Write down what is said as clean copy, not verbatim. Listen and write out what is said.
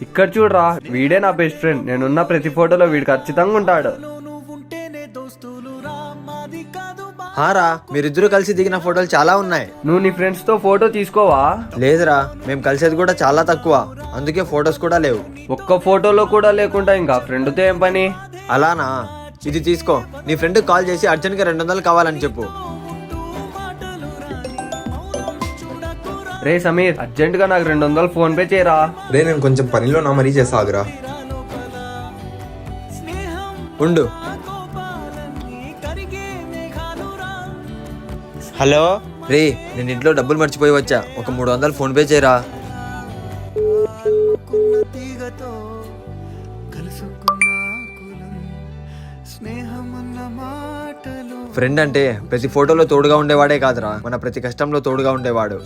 ఇక్కడ చూడరా, వీడే నా బెస్ట్ ఫ్రెండ్. నేనున్న ప్రతి ఫోటోలో వీడు ఖచ్చితంగా ఉంటాడు. హారా, మీరిద్దరూ కలిసి దిగిన ఫోటోలు చాలా ఉన్నాయి. నువ్వు నీ ఫ్రెండ్స్ తో ఫోటో తీసుకోవా? లేదురా, మేము కలిసేది కూడా చాలా తక్కువ, అందుకే ఫొటోస్ కూడా లేవు. ఒక్క ఫోటోలో కూడా లేకుండా ఇంకా ఫ్రెండ్ తో ఏం పని? అలానా? ఇది తీసుకో, నీ ఫ్రెండ్ కాల్ చేసి అర్జెంట్ గా 200 కావాలని చెప్పు. రే సమీర్, అర్జెంట్ గా నాకు 200 ఫోన్ పే చేయరా. రే నేను కొంచెం పనిలో నా మరీ చేసాగురా. ఉండు. హలో రే, నేను ఇంట్లో డబ్బులు మర్చిపోయి వచ్చా, ఒక 300 ఫోన్ పే చేయరా. ఫ్రెండ్ అంటే ప్రతి ఫోటోలో తోడుగా ఉండేవాడే కాదురా, మన ప్రతి కష్టంలో తోడుగా ఉండేవాడు.